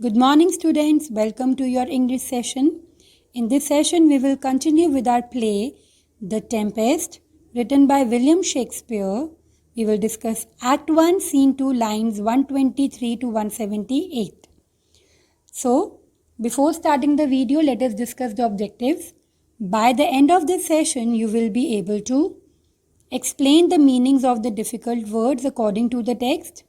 Good morning, students. Welcome to your English session. In this session, we will continue with our play, The Tempest, written by William Shakespeare. We will discuss Act 1, Scene 2, lines 123 to 178. So, before starting the video, let us discuss the objectives. By the end of this session, you will be able to explain the meanings of the difficult words according to the text.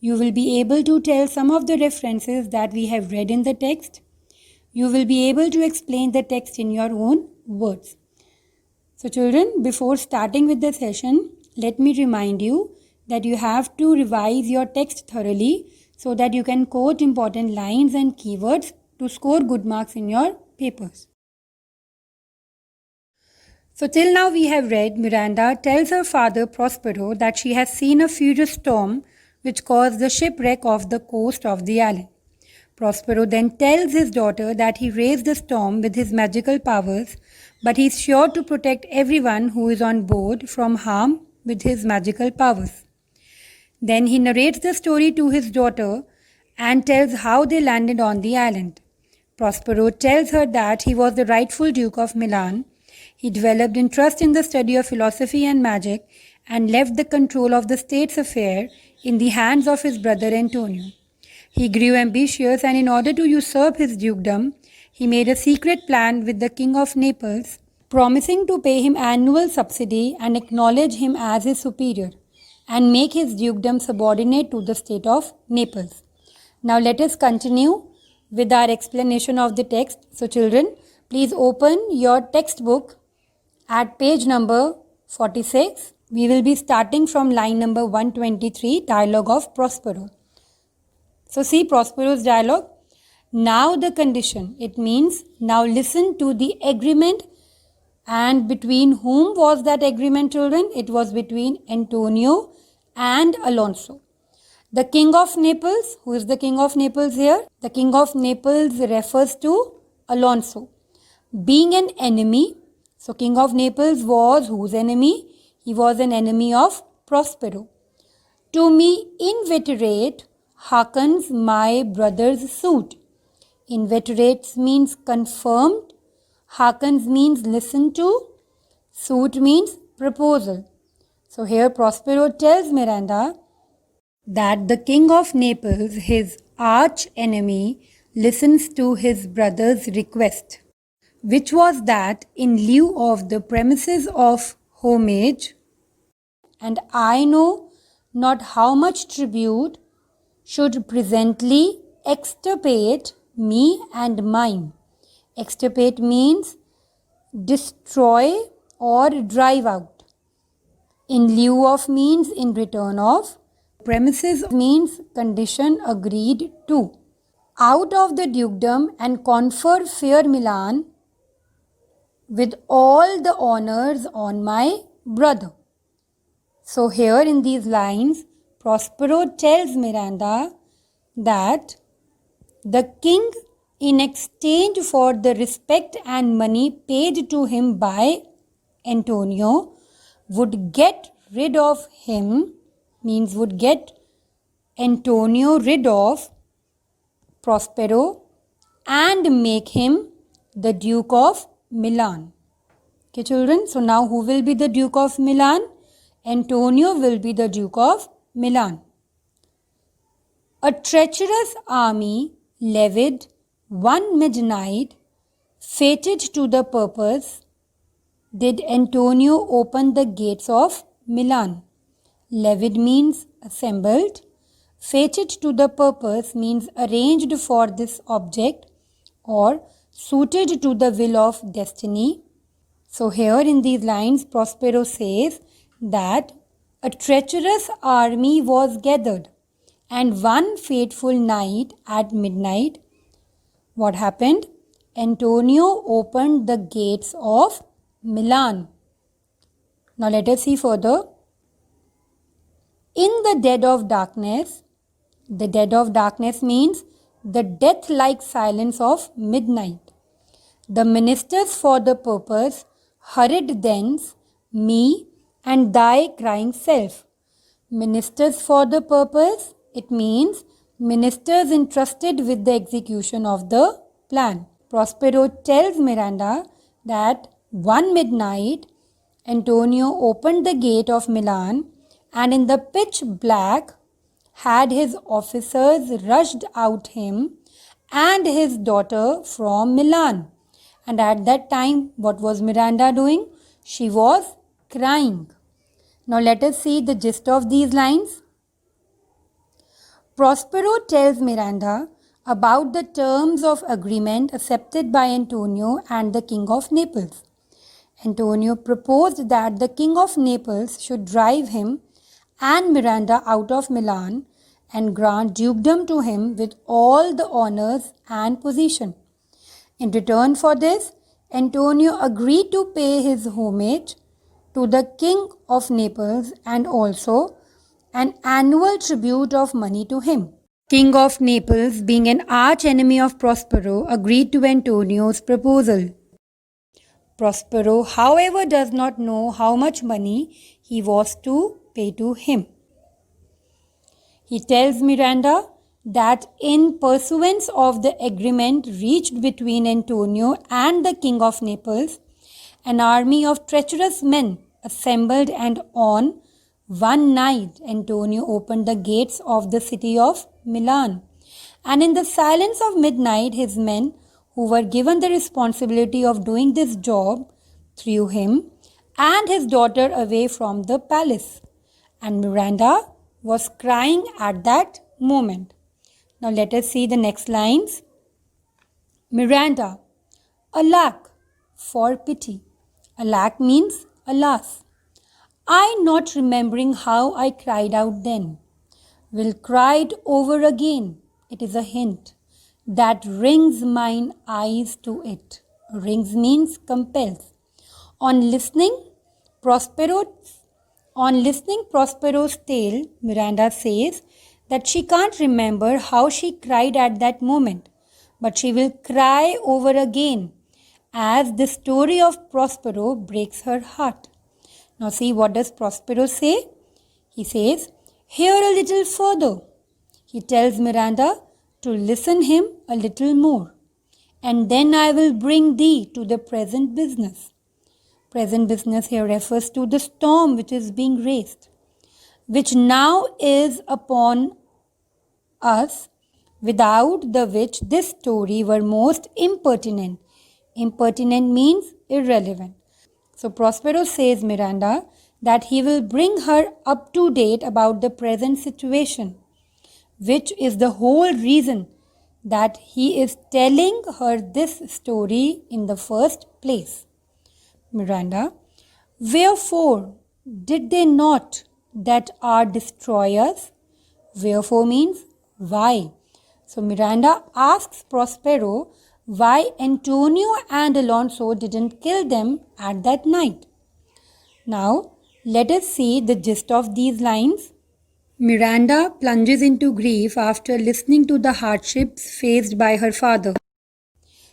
You will be able to tell some of the references that we have read in the text. You will be able to explain the text in your own words. So children, before starting with the session, let me remind you that you have to revise your text thoroughly so that you can quote important lines and keywords to score good marks in your papers. So till now we have read Miranda tells her father Prospero that she has seen a furious storm which caused the shipwreck off the coast of the island. Prospero then tells his daughter that he raised the storm with his magical powers, but he is sure to protect everyone who is on board from harm with his magical powers. Then he narrates the story to his daughter and tells how they landed on the island. Prospero tells her that he was the rightful Duke of Milan. He developed interest in the study of philosophy and magic and left the control of the state's affair in the hands of his brother Antonio. He grew ambitious, and in order to usurp his dukedom, he made a secret plan with the King of Naples, promising to pay him annual subsidy and acknowledge him as his superior, and make his dukedom subordinate to the state of Naples. Now let us continue with our explanation of the text. So children, please open your textbook at page number 46. We will be starting from line number 123, dialogue of Prospero. So see Prospero's dialogue. Now the condition. It means now listen to the agreement. And between whom was that agreement, children? It was between Antonio and Alonso. The King of Naples. Who is the King of Naples here? The King of Naples refers to Alonso. Being an enemy. So King of Naples was whose enemy? He was an enemy of Prospero. To me inveterate hearkens my brother's suit. Inveterates means confirmed. Hearkens means listen to. Suit means proposal. So here Prospero tells Miranda that the King of Naples, his arch enemy, listens to his brother's request, which was that in lieu of the premises of homage, and I know not how much tribute, should presently extirpate me and mine. Extirpate means destroy or drive out. In lieu of means in return of. Premises means condition agreed to. Out of the dukedom and confer fair Milan with all the honors on my brother. So here in these lines, Prospero tells Miranda that the king, in exchange for the respect and money paid to him by Antonio, would get rid of him, means would get Antonio rid of Prospero and make him the Duke of Milan. Okay, children, so now who will be the Duke of Milan? Antonio will be the Duke of Milan. A treacherous army levied one midnight, fated to the purpose, did Antonio open the gates of Milan. Levied means assembled. Fated to the purpose means arranged for this object or suited to the will of destiny. So here in these lines, Prospero says that a treacherous army was gathered, and one fateful night at midnight, what happened? Antonio opened the gates of Milan. Now let us see further. In the dead of darkness means the death-like silence of midnight. The ministers for the purpose hurried thence, me and thy crying self. Ministers for the purpose, it means ministers entrusted with the execution of the plan. Prospero tells Miranda that one midnight, Antonio opened the gate of Milan and in the pitch black had his officers rushed out him and his daughter from Milan. And at that time, what was Miranda doing? She was crying. Now let us see the gist of these lines. Prospero tells Miranda about the terms of agreement accepted by Antonio and the King of Naples. Antonio proposed that the King of Naples should drive him and Miranda out of Milan and grant dukedom to him with all the honors and position. In return for this, Antonio agreed to pay his homage to the King of Naples and also an annual tribute of money to him. King of Naples, being an arch enemy of Prospero, agreed to Antonio's proposal. Prospero, however, does not know how much money he was to pay to him. He tells Miranda that in pursuance of the agreement reached between Antonio and the King of Naples, an army of treacherous men assembled, and on one night Antonio opened the gates of the city of Milan, and in the silence of midnight his men, who were given the responsibility of doing this job, threw him and his daughter away from the palace, and Miranda was crying at that moment. Now let us see the next lines. Miranda, alack, for pity. Alack means alas. I, not remembering how I cried out then, will cry it over again. It is a hint that wrings mine eyes to it. Wrings means compels. On listening Prospero's tale, Miranda says that she can't remember how she cried at that moment, but she will cry over again as the story of Prospero breaks her heart. Now see, what does Prospero say? He says, "Hear a little further." He tells Miranda to listen him a little more, and then I will bring thee to the present business. Present business here refers to the storm which is being raised, which now is upon us, without the which this story were most impertinent. Impertinent means irrelevant. So Prospero says Miranda that he will bring her up to date about the present situation, which is the whole reason that he is telling her this story in the first place. Miranda, wherefore did they not that are destroyers? Wherefore means why. So Miranda asks Prospero why Antonio and Alonso didn't kill them at that night. Now let us see the gist of these lines. Miranda plunges into grief after listening to the hardships faced by her father.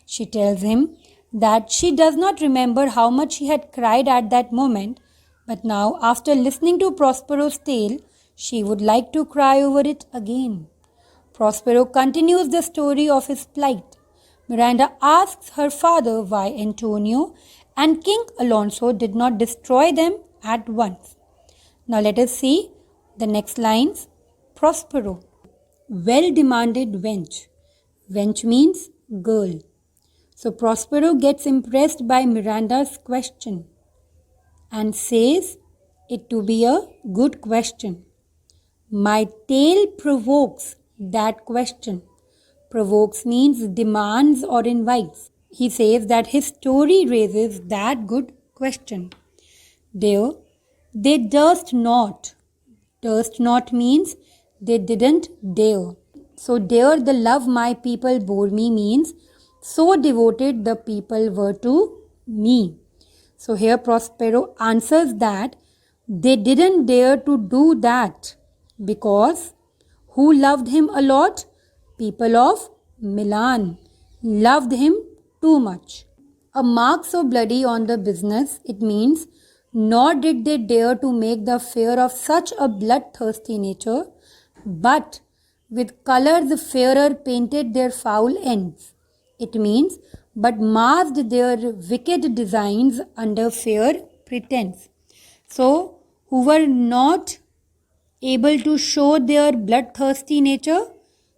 She tells him that she does not remember how much she had cried at that moment, but now, after listening to Prospero's tale, she would like to cry over it again. Prospero continues the story of his plight. Miranda asks her father why Antonio and King Alonso did not destroy them at once. Now let us see the next lines. Prospero, well demanded wench. Wench means girl. So Prospero gets impressed by Miranda's question and says it to be a good question. My tale provokes that question. Provokes means demands or invites. He says that his story raises that good question. There, they durst not. Durst not means they didn't dare. So dare the love my people bore me means so devoted the people were to me. So here Prospero answers that they didn't dare to do that because who loved him a lot? People of Milan loved him too much. A mark so bloody on the business, it means nor did they dare to make the affair of such a bloodthirsty nature, but with colors fairer painted their foul ends. It means, but masked their wicked designs under fair pretense. So, who were not able to show their bloodthirsty nature?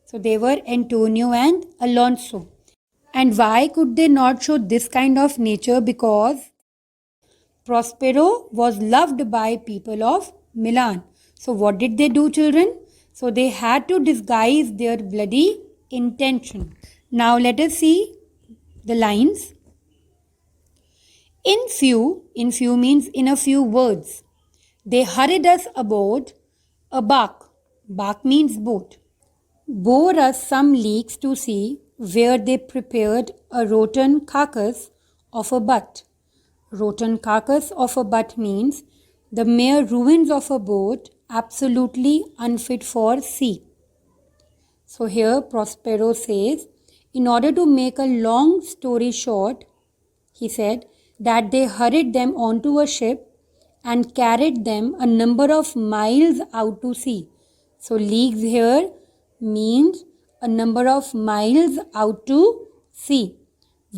So, they were Antonio and Alonso. And why could they not show this kind of nature? Because Prospero was loved by people of Milan. So what did they do, children? So they had to disguise their bloody intention. Now let us see the lines. In few means in a few words. They hurried us aboard a bark. Bark means boat. Bore us some leagues to sea, where they prepared a rotten carcass of a butt. Rotten carcass of a butt means the mere ruins of a boat absolutely unfit for sea. So here Prospero says, in order to make a long story short, he said that they hurried them onto a ship and carried them a number of miles out to sea. So leagues here means a number of miles out to sea,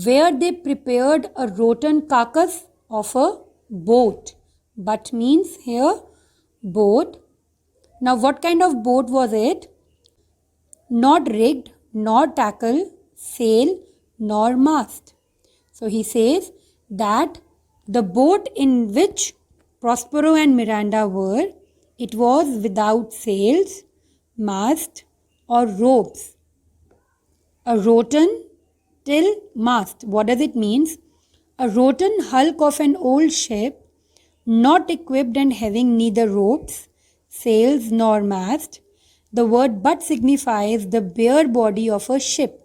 where they prepared a rotten carcass of a boat. But means here boat. Now what kind of boat was it? Not rigged, nor tackle, sail, nor mast. So he says that the boat in which Prospero and Miranda were, it was without sails, mast, or ropes. A rotten till mast. What does it mean? A rotten hulk of an old ship, not equipped and having neither ropes, sails, nor mast. The word but signifies the bare body of a ship,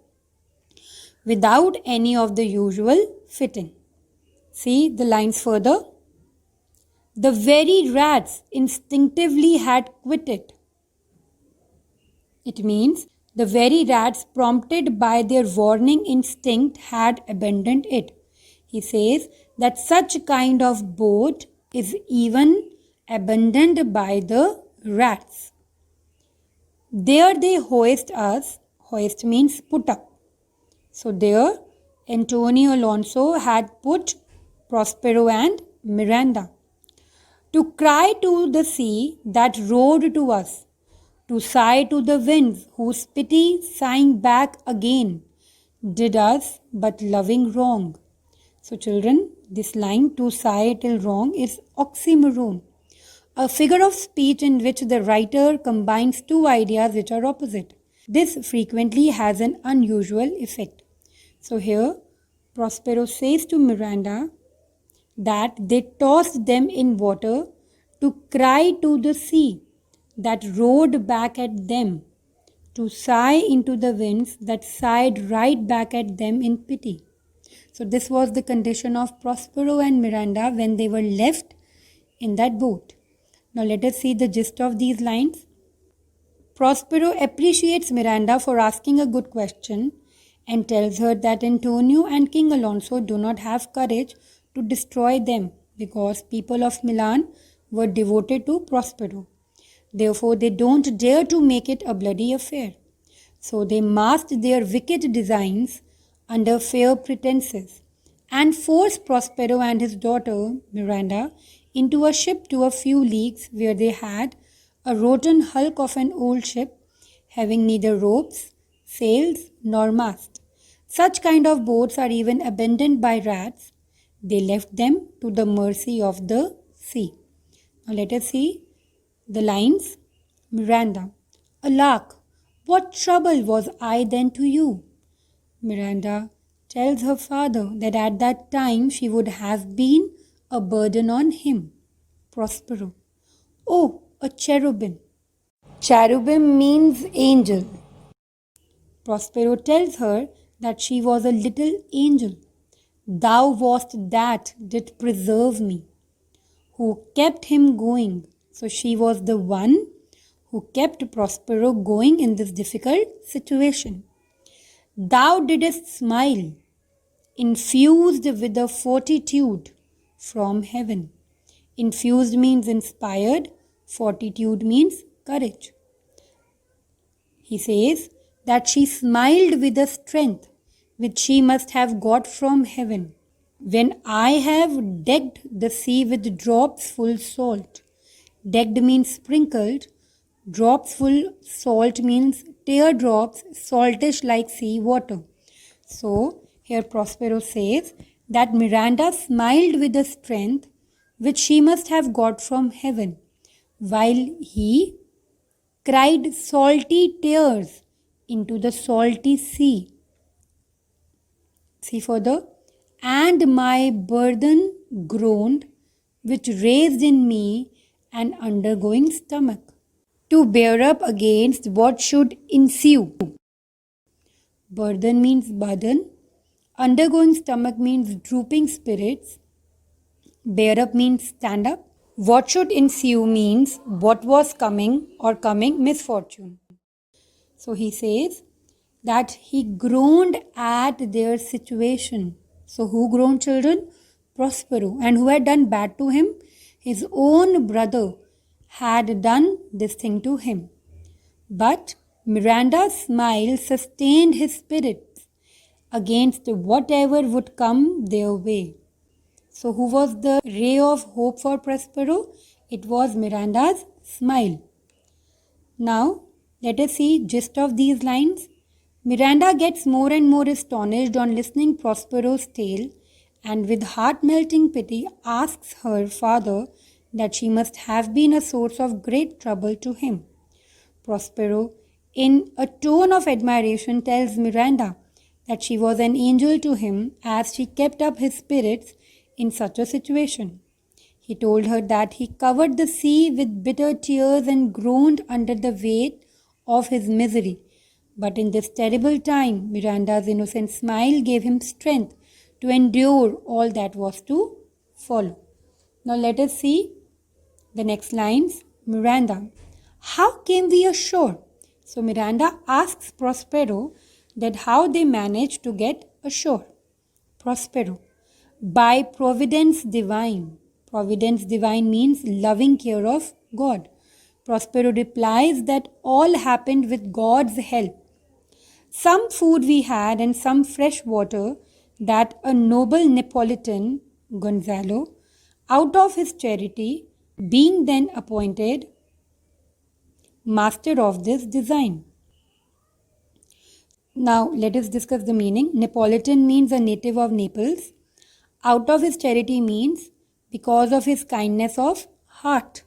without any of the usual fitting. See the lines further. The very rats instinctively had quit it. It means the very rats, prompted by their warning instinct, had abandoned it. He says that such kind of boat is even abandoned by the rats. There they hoist us. Hoist means put up. So there Antonio Alonso had put Prospero and Miranda to cry to the sea that roared to us, to sigh to the winds whose pity sighing back again did us but loving wrong. So children, this line, to sigh till wrong, is oxymoron, a figure of speech in which the writer combines two ideas which are opposite. This frequently has an unusual effect. So here Prospero says to Miranda that they tossed them in water to cry to the sea that roared back at them, to sigh into the winds that sighed right back at them in pity. So this was the condition of Prospero and Miranda when they were left in that boat. Now let us see the gist of these lines. Prospero appreciates Miranda for asking a good question and tells her that Antonio and King Alonso do not have courage to destroy them because people of Milan were devoted to Prospero. Therefore, they don't dare to make it a bloody affair. So they masked their wicked designs under fair pretenses and forced Prospero and his daughter Miranda into a ship to a few leagues, where they had a rotten hulk of an old ship having neither ropes, sails, nor mast. Such kind of boats are even abandoned by rats. They left them to the mercy of the sea. Now let us see the lines. Miranda: alack, what trouble was I then to you? Miranda tells her father that at that time she would have been a burden on him. Prospero: oh, a cherubim. Cherubim means angel. Prospero tells her that she was a little angel. Thou wast that did preserve me, who kept him going. So she was the one who kept Prospero going in this difficult situation. Thou didst smile, infused with a fortitude from heaven. Infused means inspired, fortitude means courage. He says that she smiled with a strength which she must have got from heaven. When I have decked the sea with drops full salt. Decked means sprinkled. Drops full salt means teardrops, saltish like sea water. So, here Prospero says that Miranda smiled with a strength which she must have got from heaven, while he cried salty tears into the salty sea. See further. And my burden groaned, which raised in me an undergoing stomach, to bear up against what should ensue. Burden means burden. Undergoing stomach means drooping spirits. Bear up means stand up. What should ensue means what was coming or coming misfortune. So he says that he groaned at their situation. So who groaned, children? Prospero. And who had done bad to him? His own brother had done this thing to him. But Miranda's smile sustained his spirits against whatever would come their way. So who was the ray of hope for Prospero? It was Miranda's smile. Now, let us see gist of these lines. Miranda gets more and more astonished on listening Prospero's tale, and with heart-melting pity asks her father that she must have been a source of great trouble to him. Prospero, in a tone of admiration, tells Miranda that she was an angel to him as she kept up his spirits in such a situation. He told her that he covered the sea with bitter tears and groaned under the weight of his misery. But in this terrible time, Miranda's innocent smile gave him strength to endure all that was to follow. Now let us see the next lines. Miranda, how came we ashore? So Miranda asks Prospero that how they managed to get ashore. Prospero, by providence divine. Providence divine means loving care of God. Prospero replies that all happened with God's help. Some food we had and some fresh water that a noble Neapolitan, Gonzalo, out of his charity, being then appointed master of this design. Now let us discuss the meaning. Neapolitan means a native of Naples. Out of his charity means because of his kindness of heart.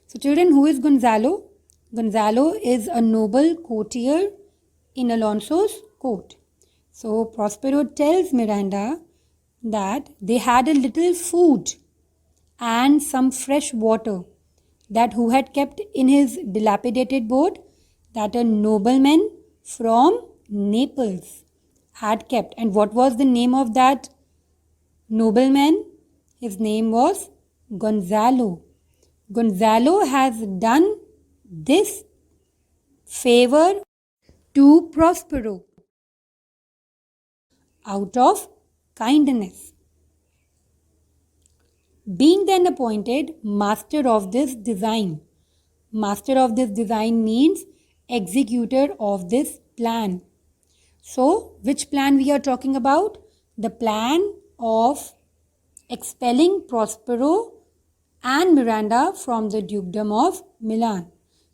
So children, who is Gonzalo? Gonzalo is a noble courtier in Alonso's court. So Prospero tells Miranda that they had a little food and some fresh water that who had kept in his dilapidated boat, that a nobleman from Naples had kept. And what was the name of that nobleman? His name was Gonzalo. Gonzalo has done this favor to Prospero out of kindness. Being then appointed master of this design. Master of this design means executor of this plan. So, which plan we are talking about? The plan of expelling Prospero and Miranda from the dukedom of Milan.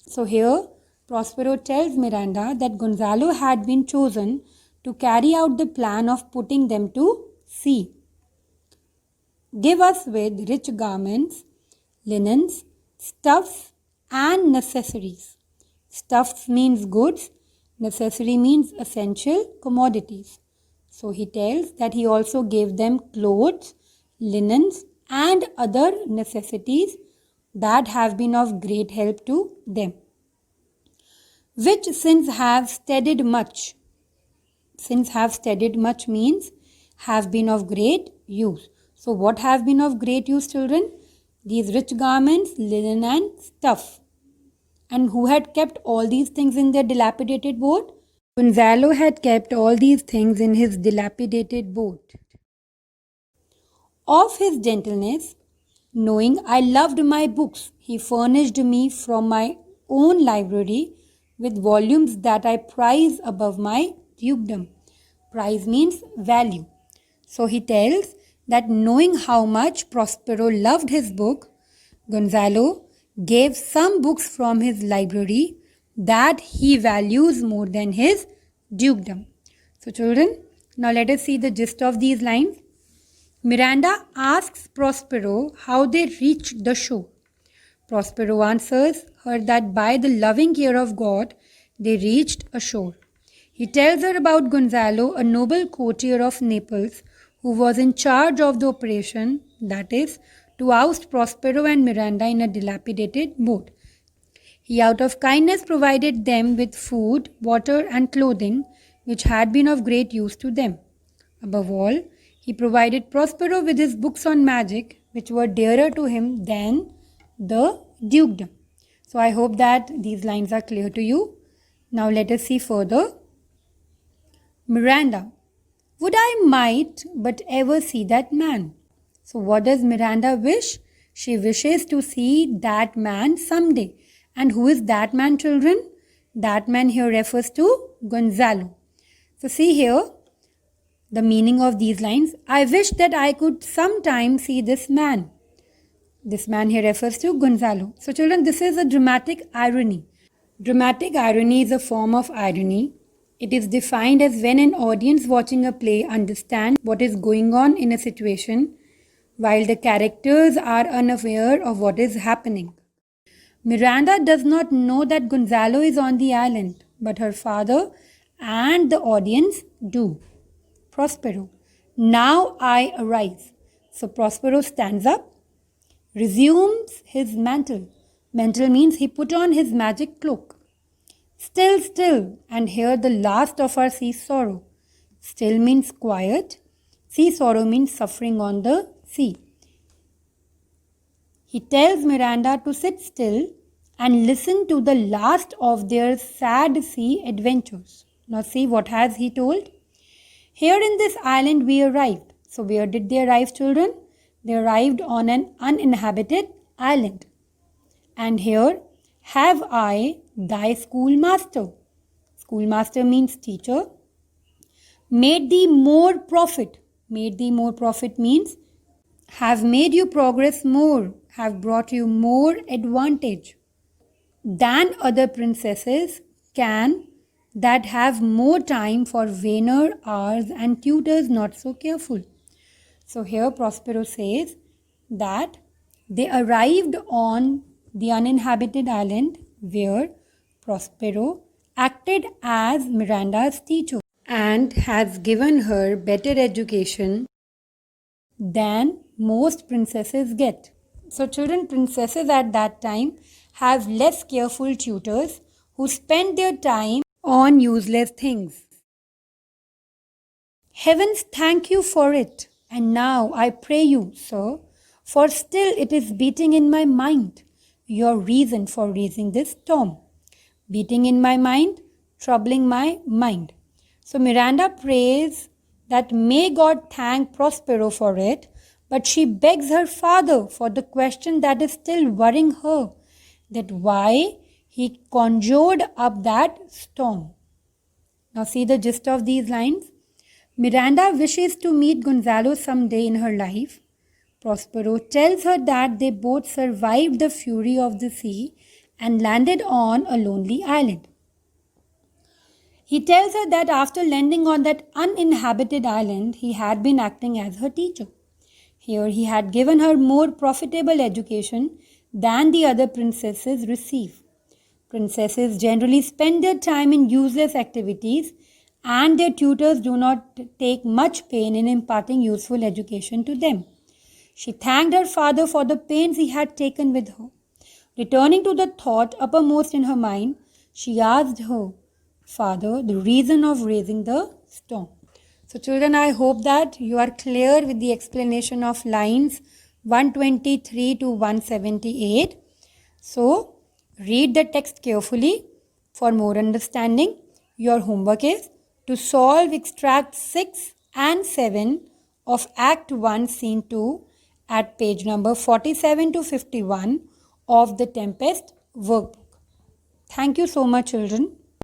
So here, Prospero tells Miranda that Gonzalo had been chosen to carry out the plan of putting them to sea. Give us with rich garments, linens, stuffs, and necessaries. Stuffs means goods, necessary means essential commodities. So he tells that he also gave them clothes, linens, and other necessities that have been of great help to them. Which since have steadied much. Since have steadied much means have been of great use. So what have been of great use, children? These rich garments, linen and stuff. And who had kept all these things in their dilapidated boat? Gonzalo had kept all these things in his dilapidated boat. Of his gentleness, knowing I loved my books, he furnished me from my own library with volumes that I prize above my dukedom. Prize means value. So he tells that knowing how much Prospero loved his book, Gonzalo gave some books from his library that he values more than his dukedom. So children, now let us see the gist of these lines. Miranda asks Prospero how they reached the shore. Prospero answers her that by the loving care of God, they reached a shore. He tells her about Gonzalo, a noble courtier of Naples, who was in charge of the operation, that is, to oust Prospero and Miranda in a dilapidated boat. He out of kindness provided them with food, water and clothing, which had been of great use to them. Above all, he provided Prospero with his books on magic, which were dearer to him than the dukedom. So I hope that these lines are clear to you. Now let us see further. Miranda, would I might but ever see that man. So what does Miranda wish? She wishes to see that man someday. And who is that man, children? That man here refers to Gonzalo. So see here the meaning of these lines. I wish that I could sometime see this man. This man here refers to Gonzalo. So children, this is a dramatic irony. Dramatic irony is a form of irony. It is defined as when an audience watching a play understands what is going on in a situation while the characters are unaware of what is happening. Miranda does not know that Gonzalo is on the island, but her father and the audience do. Prospero, now I arise. So Prospero stands up, resumes his mantle. Mantle means he put on his magic cloak. Still, still, and here the last of our sea sorrow. Still means quiet. Sea sorrow means suffering on the sea. He tells Miranda to sit still and listen to the last of their sad sea adventures. Now see what has he told? Here in this island we arrived. So where did they arrive, children? They arrived on an uninhabited island. And here have I thy schoolmaster. Schoolmaster means teacher. Made thee more profit. Made thee more profit means have made you progress more, have brought you more advantage than other princesses can that have more time for vainer hours and tutors not so careful. So here Prospero says that they arrived on the uninhabited island where Prospero acted as Miranda's teacher and has given her better education than most princesses get. So children, princesses at that time have less careful tutors who spend their time on useless things. Heavens thank you for it. And now I pray you, sir, for still it is beating in my mind, your reason for raising this storm. Beating in my mind, troubling my mind. So Miranda prays that may God thank Prospero for it, but she begs her father for the question that is still worrying her, that why he conjured up that storm. Now see the gist of these lines. Miranda wishes to meet Gonzalo someday in her life. Prospero tells her that they both survived the fury of the sea and landed on a lonely island. He tells her that after landing on that uninhabited island, he had been acting as her teacher. Here he had given her more profitable education than the other princesses receive. Princesses generally spend their time in useless activities and their tutors do not take much pain in imparting useful education to them. She thanked her father for the pains he had taken with her. Returning to the thought uppermost in her mind, she asked her father the reason of raising the storm. So children, I hope that you are clear with the explanation of lines 123 to 178. So read the text carefully for more understanding. Your homework is to solve extract 6 and 7 of Act 1 Scene 2 at page number 47 to 51 of the Tempest workbook. Thank you so much, children.